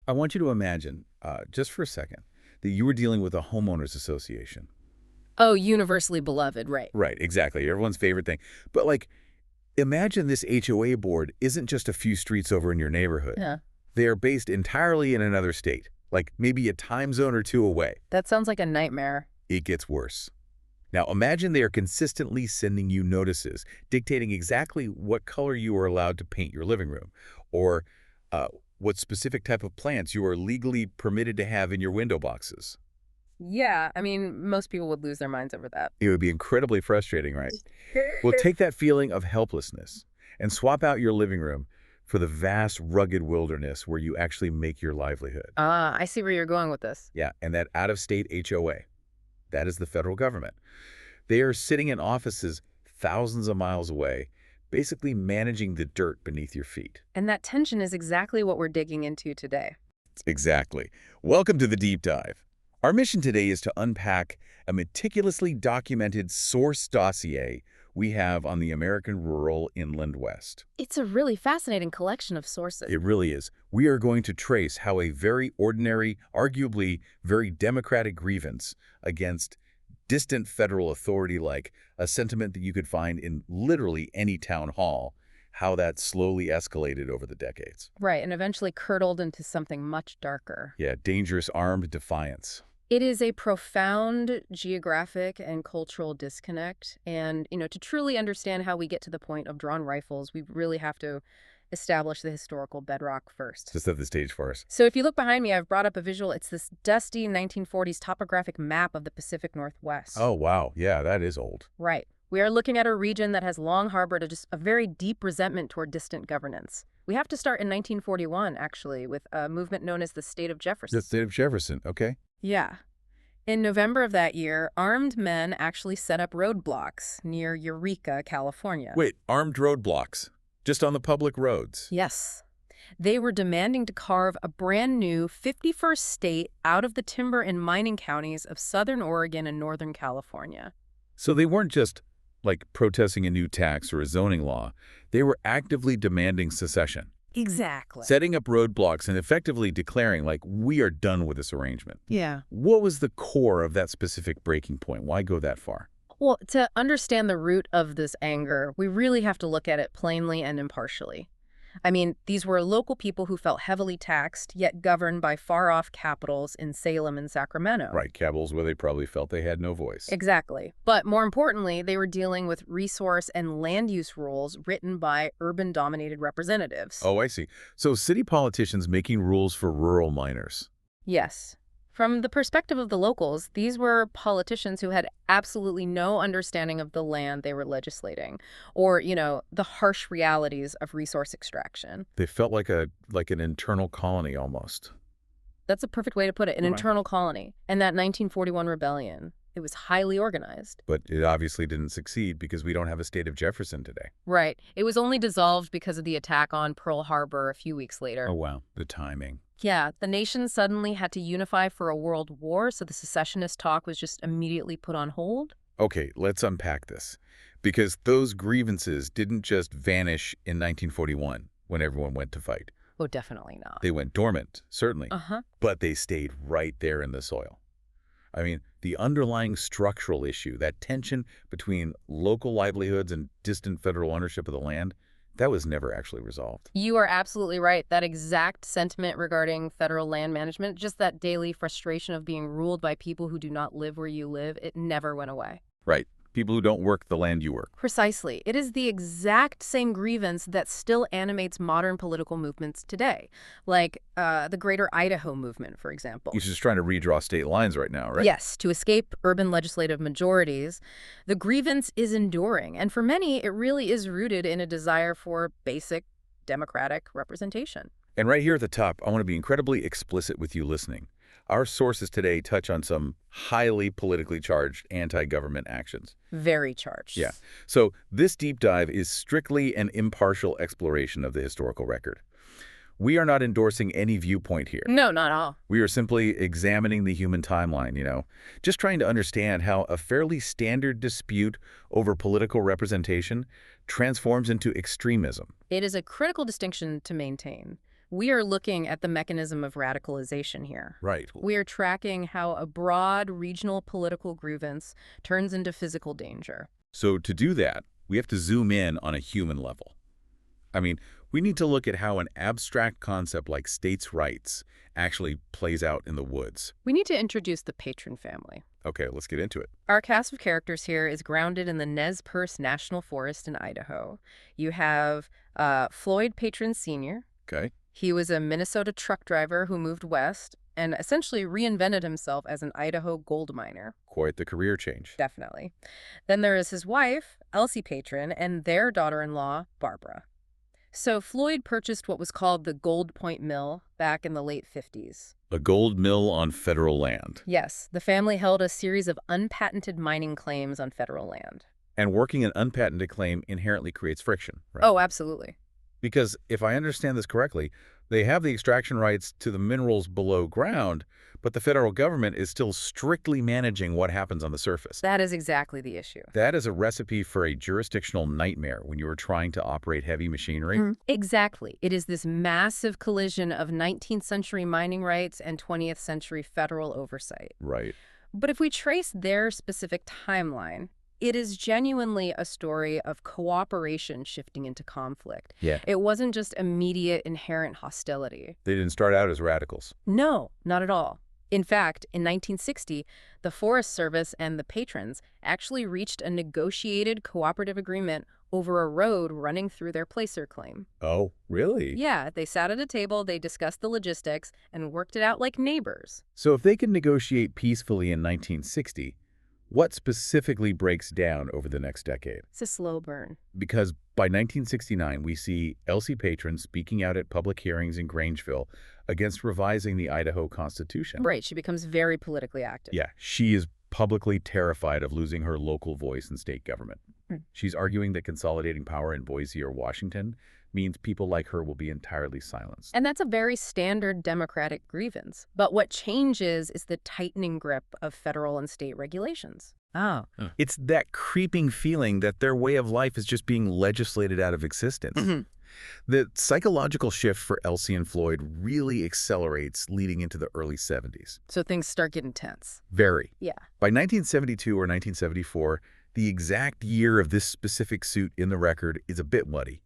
I want you to imagine, just for a second, that you were dealing with a homeowners association. Oh, universally beloved, right. Right, exactly. Everyone's favorite thing. But, like, imagine this HOA board isn't just a few streets over in your neighborhood. Yeah. They are based entirely in another state, like maybe a time zone or two away. That sounds like a nightmare. It gets worse. Now, imagine they are consistently sending you notices, dictating exactly what color you are allowed to paint your living room, or what specific type of plants you are legally permitted to have in your window boxes. Yeah, I mean, most people would lose their minds over that. It would be incredibly frustrating, right? Well, take that feeling of helplessness and swap out your living room for the vast, rugged wilderness where you actually make your livelihood. Ah, I see where you're going with this. Yeah, and that out-of-state HOA, that is the federal government. They are sitting in offices thousands of miles away, basically managing the dirt beneath your feet. And that tension is exactly what we're digging into today. Exactly. Welcome to the Deep Dive. Our mission today is to unpack a meticulously documented source dossier we have on the American rural inland West. It's a really fascinating collection of sources. It really is. We are going to trace how a very ordinary, arguably very democratic grievance against distant federal authority, like a sentiment that you could find in literally any town hall, how that slowly escalated over the decades. Right, and eventually curdled into something much darker. Yeah, dangerous armed defiance. It is a profound geographic and cultural disconnect. And, to truly understand how we get to the point of drawn rifles, we really have to establish the historical bedrock first. To set the stage for us. So if you look behind me, I've brought up a visual. It's this dusty 1940s topographic map of the Pacific Northwest. Oh, wow. Yeah, that is old. Right. We are looking at a region that has long harbored a very deep resentment toward distant governance. We have to start in 1941, actually, with a movement known as the State of Jefferson. The State of Jefferson, okay. Yeah. In November of that year, armed men actually set up roadblocks near Eureka, California. Wait, armed roadblocks? Just on the public roads? Yes. They were demanding to carve a brand new 51st state out of the timber and mining counties of southern Oregon and northern California. So they weren't just, like, protesting a new tax or a zoning law. They were actively demanding secession. Exactly. Setting up roadblocks and effectively declaring, like, we are done with this arrangement. Yeah. What was the core of that specific breaking point? Why go that far? Well, to understand the root of this anger, we really have to look at it plainly and impartially. I mean, these were local people who felt heavily taxed, yet governed by far-off capitals in Salem and Sacramento. Right, capitals where they probably felt they had no voice. Exactly. But more importantly, they were dealing with resource and land use rules written by urban-dominated representatives. Oh, I see. So city politicians making rules for rural miners. Yes. From the perspective of the locals, these were politicians who had absolutely no understanding of the land they were legislating, or, the harsh realities of resource extraction. They felt like an internal colony almost. That's a perfect way to put it, an Right. internal colony. And that 1941 rebellion, it was highly organized. But it obviously didn't succeed because we don't have a state of Jefferson today. Right. It was only dissolved because of the attack on Pearl Harbor a few weeks later. Oh, wow. The timing. Yeah, the nation suddenly had to unify for a world war, so the secessionist talk was just immediately put on hold. Okay, let's unpack this. Because those grievances didn't just vanish in 1941 when everyone went to fight. Oh, definitely not. They went dormant, certainly. Uh-huh. But they stayed right there in the soil. I mean, the underlying structural issue, that tension between local livelihoods and distant federal ownership of the land, that was never actually resolved. You are absolutely right. That exact sentiment regarding federal land management, just that daily frustration of being ruled by people who do not live where you live, it never went away. Right. People who don't work the land you work. Precisely. It is the exact same grievance that still animates modern political movements today, like the Greater Idaho movement, for example. He's just trying to redraw state lines right now, right? Yes, to escape urban legislative majorities. The grievance is enduring, and for many, it really is rooted in a desire for basic democratic representation. And right here at the top, I want to be incredibly explicit with you listening. Our sources today touch on some highly politically charged anti-government actions. Very charged. Yeah. So this deep dive is strictly an impartial exploration of the historical record. We are not endorsing any viewpoint here. No, not all. We are simply examining the human timeline, just trying to understand how a fairly standard dispute over political representation transforms into extremism. It is a critical distinction to maintain. We are looking at the mechanism of radicalization here. Right. We are tracking how a broad regional political grievance turns into physical danger. So to do that, we have to zoom in on a human level. I mean, we need to look at how an abstract concept like states' rights actually plays out in the woods. We need to introduce the Patrin family. Okay, let's get into it. Our cast of characters here is grounded in the Nez Perce National Forest in Idaho. You have Floyd Patrin Sr. Okay. He was a Minnesota truck driver who moved west and essentially reinvented himself as an Idaho gold miner. Quite the career change. Definitely. Then there is his wife, Elsie Patrin, and their daughter-in-law, Barbara. So Floyd purchased what was called the Gold Point Mill back in the late 50s. A gold mill on federal land. Yes, the family held a series of unpatented mining claims on federal land. And working an unpatented claim inherently creates friction, right? Oh, absolutely. Because if I understand this correctly, they have the extraction rights to the minerals below ground, but the federal government is still strictly managing what happens on the surface. That is exactly the issue. That is a recipe for a jurisdictional nightmare when you are trying to operate heavy machinery. Exactly. It is this massive collision of 19th century mining rights and 20th century federal oversight. Right. But if we trace their specific timeline, it is genuinely a story of cooperation shifting into conflict. Yeah. It wasn't just immediate inherent hostility. They didn't start out as radicals. No, not at all. In fact, in 1960, the Forest Service and the patrons actually reached a negotiated cooperative agreement over a road running through their placer claim. Oh, really? Yeah, they sat at a table, they discussed the logistics, and worked it out like neighbors. So if they can negotiate peacefully in 1960, what specifically breaks down over the next decade? It's a slow burn. Because by 1969, we see Elsie Patrin speaking out at public hearings in Grangeville against revising the Idaho Constitution. Right, she becomes very politically active. Yeah, she is publicly terrified of losing her local voice in state government. She's arguing that consolidating power in Boise or Washington means people like her will be entirely silenced. And that's a very standard Democratic grievance. But what changes is the tightening grip of federal and state regulations. Oh. It's that creeping feeling that their way of life is just being legislated out of existence. The psychological shift for Elsie and Floyd really accelerates leading into the early 70s. So things start getting tense. Very. Yeah. By 1972 or 1974, the exact year of this specific suit in the record is a bit muddy.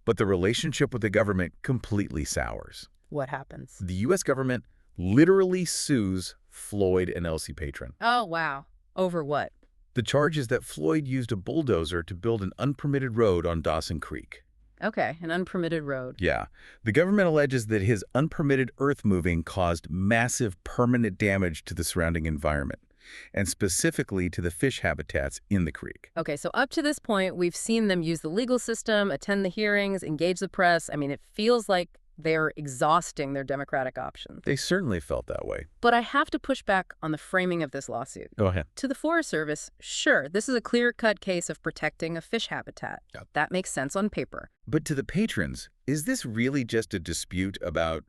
But the relationship with the government completely sours. What happens? The U.S. government literally sues Floyd and Elsie Patrin. Oh, wow. Over what? The charge is that Floyd used a bulldozer to build an unpermitted road on Dawson Creek. Okay, an unpermitted road. Yeah. The government alleges that his unpermitted earth moving caused massive permanent damage to the surrounding environment, and specifically to the fish habitats in the creek. Okay, so up to this point, we've seen them use the legal system, attend the hearings, engage the press. I mean, it feels like they're exhausting their democratic options. They certainly felt that way. But I have to push back on the framing of this lawsuit. Go ahead. To the Forest Service, sure, this is a clear-cut case of protecting a fish habitat. Yep. That makes sense on paper. But to the patrons, is this really just a dispute about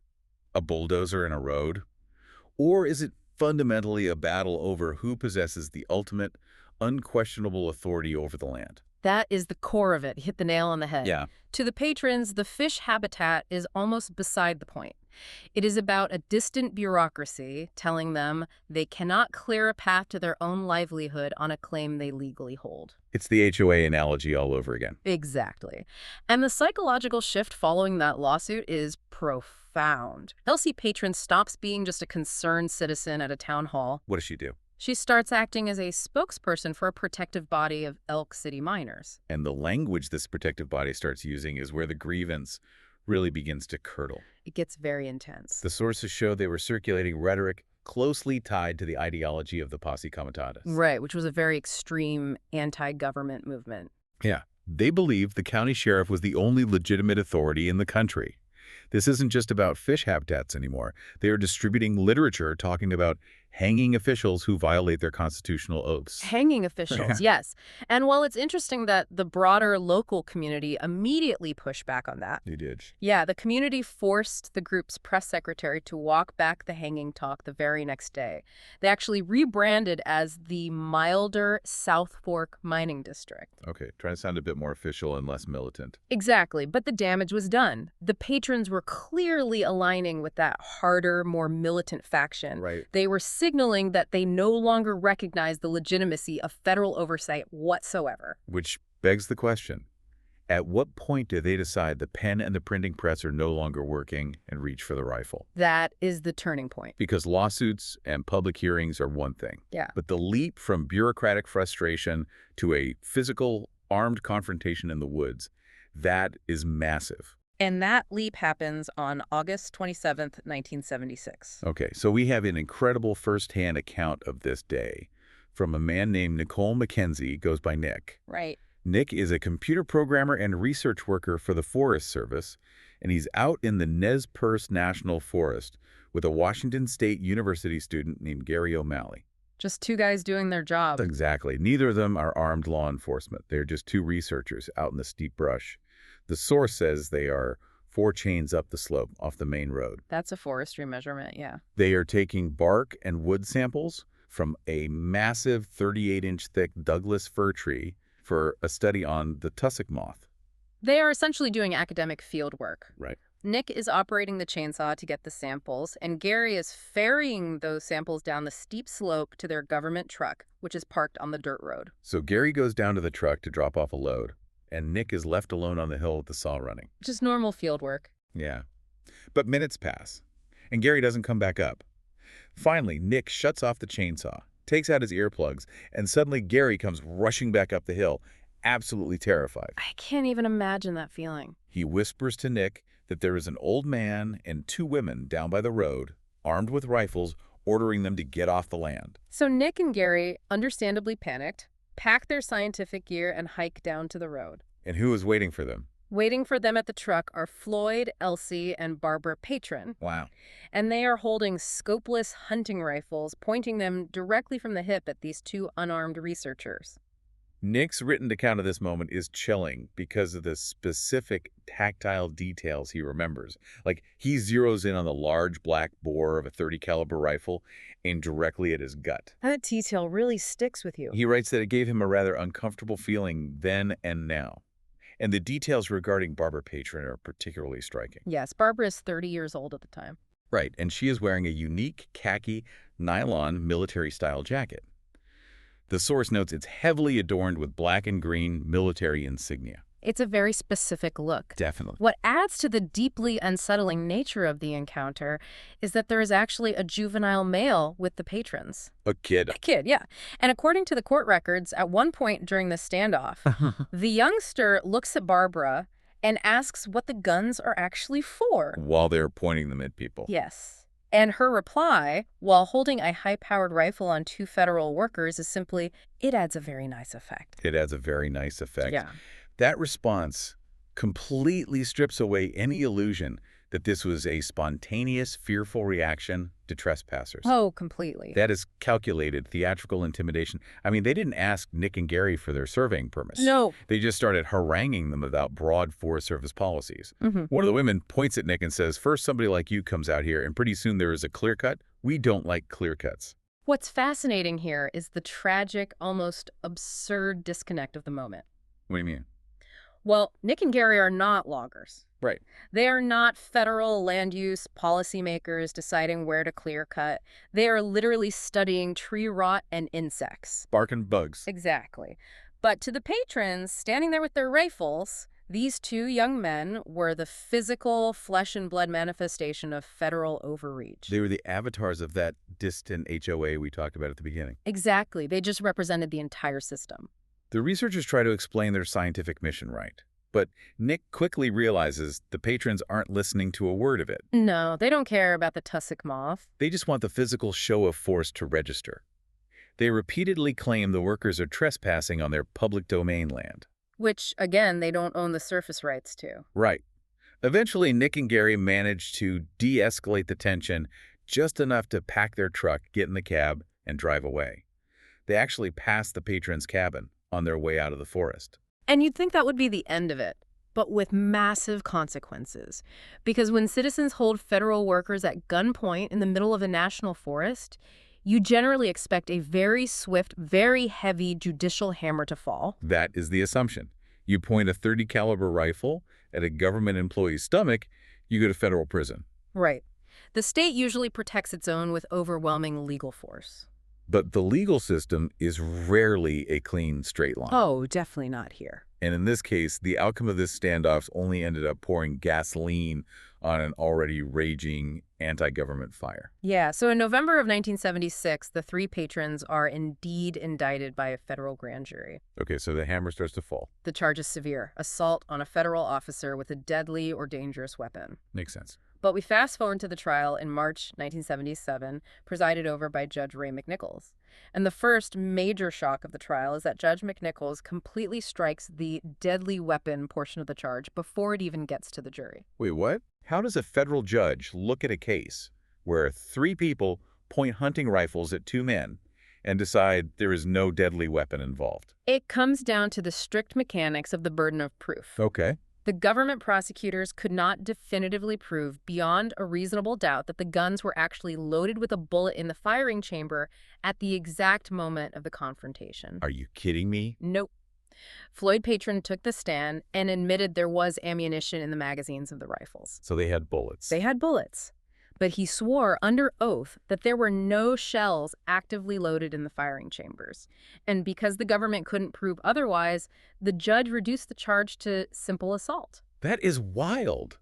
a bulldozer and a road? Or is it fundamentally a battle over who possesses the ultimate, unquestionable authority over the land? That is the core of it. Hit the nail on the head. Yeah. To the patrons, the fish habitat is almost beside the point. It is about a distant bureaucracy telling them they cannot clear a path to their own livelihood on a claim they legally hold. It's the HOA analogy all over again. Exactly. And the psychological shift following that lawsuit is profound. Elsie Patrin stops being just a concerned citizen at a town hall. What does she do? She starts acting as a spokesperson for a protective body of Elk City miners. And the language this protective body starts using is where the grievance really begins to curdle. It gets very intense. The sources show they were circulating rhetoric closely tied to the ideology of the Posse Comitatus. Right, which was a very extreme anti-government movement. Yeah. They believed the county sheriff was the only legitimate authority in the country. This isn't just about fish habitats anymore. They are distributing literature talking about hanging officials who violate their constitutional oaths. Hanging officials, yes. And while it's interesting that the broader local community immediately pushed back on that. They did. Yeah, the community forced the group's press secretary to walk back the hanging talk the very next day. They actually rebranded as the milder South Fork Mining District. Okay, trying to sound a bit more official and less militant. Exactly, but the damage was done. The patrons were clearly aligning with that harder, more militant faction. Right. They were signaling that they no longer recognized the legitimacy of federal oversight whatsoever. Which begs the question, at what point do they decide the pen and the printing press are no longer working and reach for the rifle? That is the turning point. Because lawsuits and public hearings are one thing. Yeah. But the leap from bureaucratic frustration to a physical, armed confrontation in the woods, that is massive. And that leap happens on August 27th, 1976. Okay, so we have an incredible firsthand account of this day from a man named Nicole McKenzie, goes by Nick. Right. Nick is a computer programmer and research worker for the Forest Service, and he's out in the Nez Perce National Forest with a Washington State University student named Gary O'Malley. Just two guys doing their job. Exactly. Neither of them are armed law enforcement. They're just two researchers out in the steep brush. The source says they are 4 chains up the slope off the main road. That's a forestry measurement, yeah. They are taking bark and wood samples from a massive 38-inch thick Douglas fir tree for a study on the tussock moth. They are essentially doing academic field work. Right. Nick is operating the chainsaw to get the samples, and Gary is ferrying those samples down the steep slope to their government truck, which is parked on the dirt road. So Gary goes down to the truck to drop off a load, and Nick is left alone on the hill with the saw running. Just normal field work. Yeah. But minutes pass, and Gary doesn't come back up. Finally, Nick shuts off the chainsaw, takes out his earplugs, and suddenly Gary comes rushing back up the hill, absolutely terrified. I can't even imagine that feeling. He whispers to Nick that there is an old man and 2 women down by the road, armed with rifles, ordering them to get off the land. So Nick and Gary, understandably panicked, pack their scientific gear and hike down to the road. And who is waiting for them? Waiting for them at the truck are Floyd, Elsie, and Barbara Patrin. Wow. And they are holding scopeless hunting rifles, pointing them directly from the hip at these 2 unarmed researchers. Nick's written account of this moment is chilling because of the specific tactile details he remembers. Like, he zeroes in on the large black bore of a .30 caliber rifle aimed directly at his gut. That detail really sticks with you. He writes that it gave him a rather uncomfortable feeling then and now. And the details regarding Barbara Patrin are particularly striking. Yes, Barbara is 30 years old at the time. Right, and she is wearing a unique khaki nylon military-style jacket. The source notes it's heavily adorned with black and green military insignia. It's a very specific look. Definitely. What adds to the deeply unsettling nature of the encounter is that there is actually a juvenile male with the patrons. A kid. A kid, yeah. And according to the court records, at one point during the standoff, the youngster looks at Barbara and asks what the guns are actually for. While they're pointing them at people. Yes. And her reply, while holding a high-powered rifle on 2 federal workers, is simply, it adds a very nice effect. It adds a very nice effect. Yeah. That response completely strips away any illusion that this was a spontaneous, fearful reaction to trespassers. Oh, completely. That is calculated theatrical intimidation. I mean, they didn't ask Nick and Gary for their surveying permits. No. They just started haranguing them about broad Forest Service policies. Mm-hmm. One of the women points at Nick and says, first somebody like you comes out here, and pretty soon there is a clear cut. We don't like clear cuts. What's fascinating here is the tragic, almost absurd disconnect of the moment. What do you mean? Well, Nick and Gary are not loggers. Right. They are not federal land use policymakers deciding where to clear cut. They are literally studying tree rot and insects. Bark and bugs. Exactly. But to the patrons, standing there with their rifles, these 2 young men were the physical, flesh and blood manifestation of federal overreach. They were the avatars of that distant HOA we talked about at the beginning. Exactly. They just represented the entire system. The researchers try to explain their scientific mission right, but Nick quickly realizes the patrons aren't listening to a word of it. No, they don't care about the tussock moth. They just want the physical show of force to register. They repeatedly claim the workers are trespassing on their public domain land. Which, again, they don't own the surface rights to. Right. Eventually, Nick and Gary manage to de-escalate the tension just enough to pack their truck, get in the cab, and drive away. They actually passed the patron's cabin on their way out of the forest. And you'd think that would be the end of it, but with massive consequences. Because when citizens hold federal workers at gunpoint in the middle of a national forest, you generally expect a very swift, very heavy judicial hammer to fall. That is the assumption. You point a .30 caliber rifle at a government employee's stomach, you go to federal prison. Right. The state usually protects its own with overwhelming legal force. But the legal system is rarely a clean, straight line. Oh, definitely not here. And in this case, the outcome of this standoff only ended up pouring gasoline on an already raging anti-government fire. Yeah, so in November of 1976, the three patrons are indeed indicted by a federal grand jury. Okay, so the hammer starts to fall. The charge is severe: assault on a federal officer with a deadly or dangerous weapon. Makes sense. But we fast forward to the trial in March 1977, presided over by Judge Ray McNichols. And the first major shock of the trial is that Judge McNichols completely strikes the deadly weapon portion of the charge before it even gets to the jury. Wait, what? How does a federal judge look at a case where three people point hunting rifles at two men and decide there is no deadly weapon involved? It comes down to the strict mechanics of the burden of proof. Okay. The government prosecutors could not definitively prove beyond a reasonable doubt that the guns were actually loaded with a bullet in the firing chamber at the exact moment of the confrontation. Are you kidding me? Nope. Floyd Patrin took the stand and admitted there was ammunition in the magazines of the rifles. So they had bullets. They had bullets. But he swore under oath that there were no shells actively loaded in the firing chambers. And because the government couldn't prove otherwise, the judge reduced the charge to simple assault. That is wild.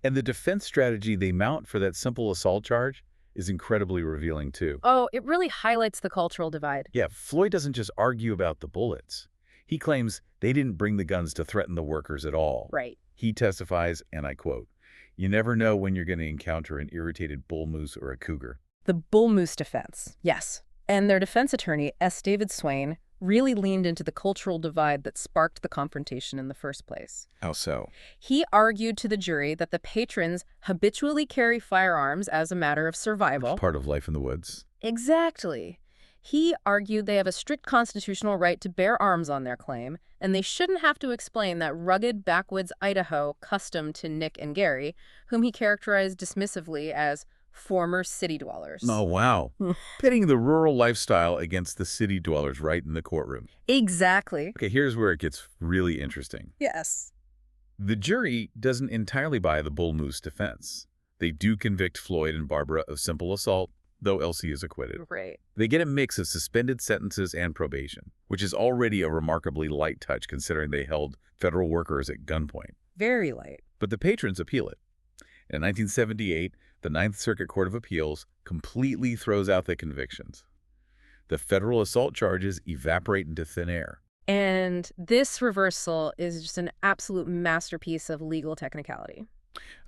And the defense strategy they mount for that simple assault charge is incredibly revealing too. Oh, it really highlights the cultural divide. Yeah, Floyd doesn't just argue about the bullets. He claims they didn't bring the guns to threaten the workers at all. Right. He testifies, and I quote, "You never know when you're going to encounter an irritated bull moose or a cougar." The bull moose defense, yes. And their defense attorney, S. David Swain, really leaned into the cultural divide that sparked the confrontation in the first place. How so? He argued to the jury that the patrons habitually carry firearms as a matter of survival. Part of life in the woods. Exactly. He argued they have a strict constitutional right to bear arms on their claim, and they shouldn't have to explain that rugged backwoods Idaho custom to Nick and Gary, whom he characterized dismissively as former city dwellers. Oh, wow. Pitting the rural lifestyle against the city dwellers right in the courtroom. Exactly. Okay, here's where it gets really interesting. Yes. The jury doesn't entirely buy the bull moose defense. They do convict Floyd and Barbara of simple assault, though Elsie is acquitted. Right. They get a mix of suspended sentences and probation, which is already a remarkably light touch considering they held federal workers at gunpoint. Very light. But the patrons appeal it. In 1978, the Ninth Circuit Court of Appeals completely throws out the convictions. The federal assault charges evaporate into thin air. And this reversal is just an absolute masterpiece of legal technicality.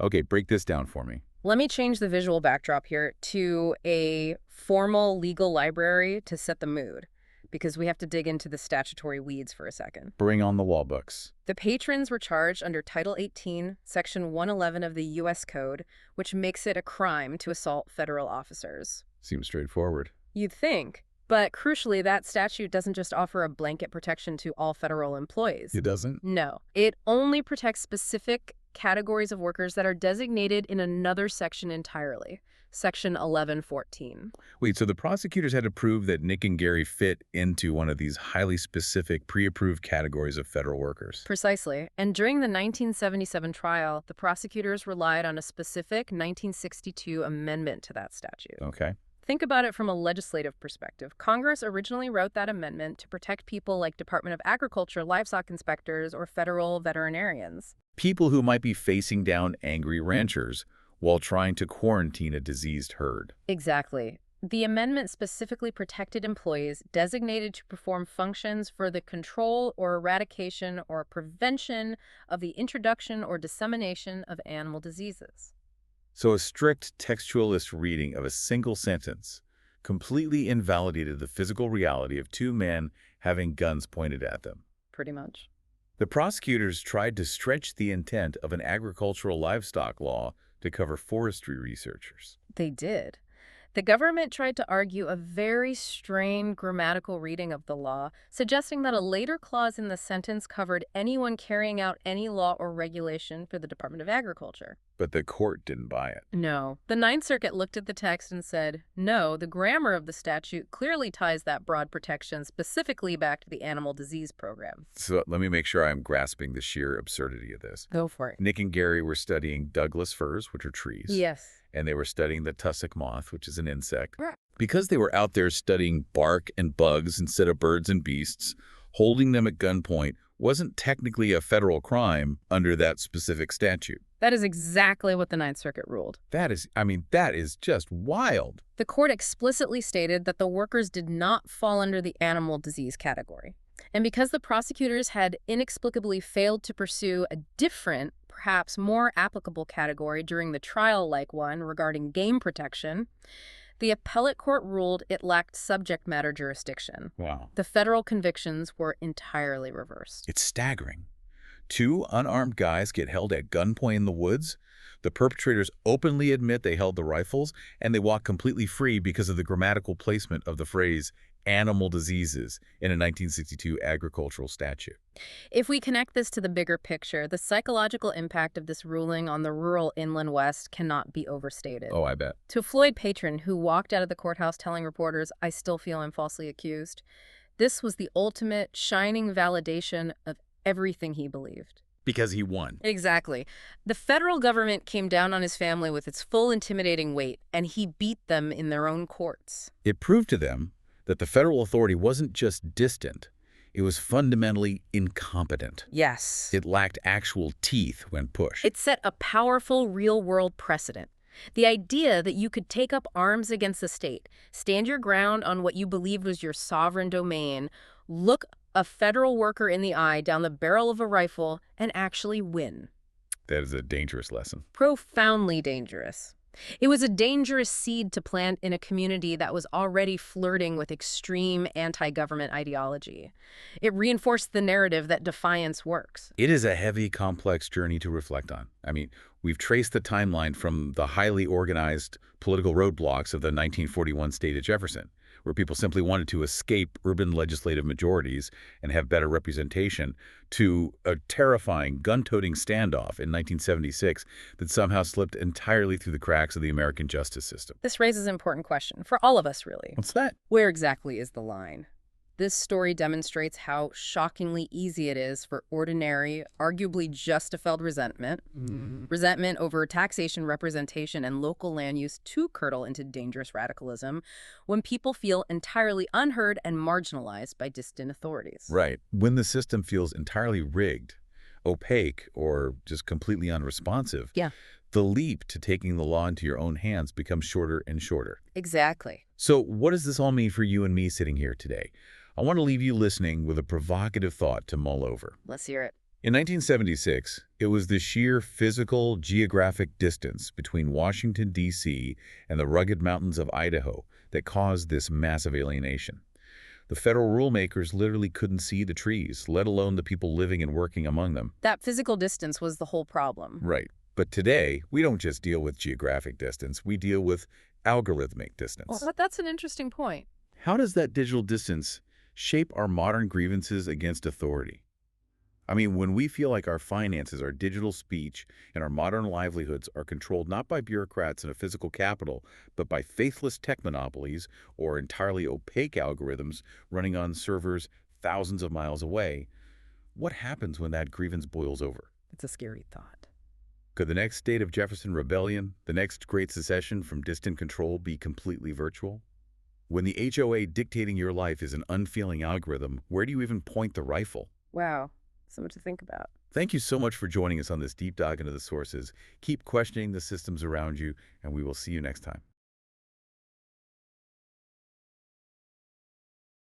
Okay, break this down for me. Let me change the visual backdrop here to a formal legal library to set the mood, because we have to dig into the statutory weeds for a second. Bring on the law books. The patrons were charged under Title 18, Section 111 of the U.S. Code, which makes it a crime to assault federal officers. Seems straightforward. You'd think. But crucially, that statute doesn't just offer a blanket protection to all federal employees. It doesn't? No. It only protects specific categories of workers that are designated in another section entirely, Section 1114. Wait, so the prosecutors had to prove that Nick and Gary fit into one of these highly specific, pre-approved categories of federal workers. Precisely. And during the 1977 trial, the prosecutors relied on a specific 1962 amendment to that statute. Okay. Think about it from a legislative perspective. Congress originally wrote that amendment to protect people like Department of Agriculture, livestock inspectors, or federal veterinarians. People who might be facing down angry ranchers while trying to quarantine a diseased herd. Exactly. The amendment specifically protected employees designated to perform functions for the control or eradication or prevention of the introduction or dissemination of animal diseases. So a strict textualist reading of a single sentence completely invalidated the physical reality of two men having guns pointed at them. Pretty much. The prosecutors tried to stretch the intent of an agricultural livestock law to cover forestry researchers. They did. The government tried to argue a very strained grammatical reading of the law, suggesting that a later clause in the sentence covered anyone carrying out any law or regulation for the Department of Agriculture. But the court didn't buy it. No. The Ninth Circuit looked at the text and said, no, the grammar of the statute clearly ties that broad protection specifically back to the animal disease program. So let me make sure I'm grasping the sheer absurdity of this. Go for it. Nick and Gary were studying Douglas firs, which are trees. Yes. And they were studying the tussock moth, which is an insect. Right. Because they were out there studying bark and bugs instead of birds and beasts, holding them at gunpoint wasn't technically a federal crime under that specific statute. That is exactly what the Ninth Circuit ruled. That is just wild. The court explicitly stated that the workers did not fall under the animal disease category. And because the prosecutors had inexplicably failed to pursue a different, perhaps more applicable category during the trial like one regarding game protection, the appellate court ruled it lacked subject matter jurisdiction. Wow. The federal convictions were entirely reversed. It's staggering. 2 unarmed guys get held at gunpoint in the woods. The perpetrators openly admit they held the rifles, and they walk completely free because of the grammatical placement of the phrase animal diseases in a 1962 agricultural statute. If we connect this to the bigger picture, the psychological impact of this ruling on the rural inland West cannot be overstated. Oh, I bet. To Floyd Patrin, who walked out of the courthouse telling reporters, "I still feel I'm falsely accused," this was the ultimate shining validation of everything he believed. Because he won. Exactly. The federal government came down on his family with its full intimidating weight, and he beat them in their own courts. It proved to them that the federal authority wasn't just distant, it was fundamentally incompetent. Yes. It lacked actual teeth when pushed. It set a powerful real-world precedent. The idea that you could take up arms against the state, stand your ground on what you believed was your sovereign domain, look a federal worker in the eye down the barrel of a rifle, and actually win. That is a dangerous lesson. Profoundly dangerous. It was a dangerous seed to plant in a community that was already flirting with extreme anti-government ideology. It reinforced the narrative that defiance works. It is a heavy, complex journey to reflect on. I mean, we've traced the timeline from the highly organized political roadblocks of the 1941 state of Jefferson, where people simply wanted to escape urban legislative majorities and have better representation, to a terrifying gun-toting standoff in 1976 that somehow slipped entirely through the cracks of the American justice system. This raises an important question for all of us, really. What's that? Where exactly is the line? This story demonstrates how shockingly easy it is for ordinary, arguably justified resentment over taxation, representation, and local land use to curdle into dangerous radicalism when people feel entirely unheard and marginalized by distant authorities. Right. When the system feels entirely rigged, opaque, or just completely unresponsive, the leap to taking the law into your own hands becomes shorter and shorter. Exactly. So what does this all mean for you and me sitting here today? I want to leave you listening with a provocative thought to mull over. Let's hear it. In 1976, it was the sheer physical, geographic distance between Washington, D.C. and the rugged mountains of Idaho that caused this massive alienation. The federal rulemakers literally couldn't see the trees, let alone the people living and working among them. That physical distance was the whole problem. Right. But today, we don't just deal with geographic distance, we deal with algorithmic distance. Well, but that's an interesting point. How does that digital distance shape our modern grievances against authority? I mean, when we feel like our finances, our digital speech, and our modern livelihoods are controlled not by bureaucrats in a physical capital, but by faithless tech monopolies or entirely opaque algorithms running on servers thousands of miles away, what happens when that grievance boils over? It's a scary thought. Could the next state of Jefferson rebellion, the next great secession from distant control, be completely virtual? When the HOA dictating your life is an unfeeling algorithm, where do you even point the rifle? Wow. So much to think about. Thank you so much for joining us on this deep dive into the sources. Keep questioning the systems around you, and we will see you next time.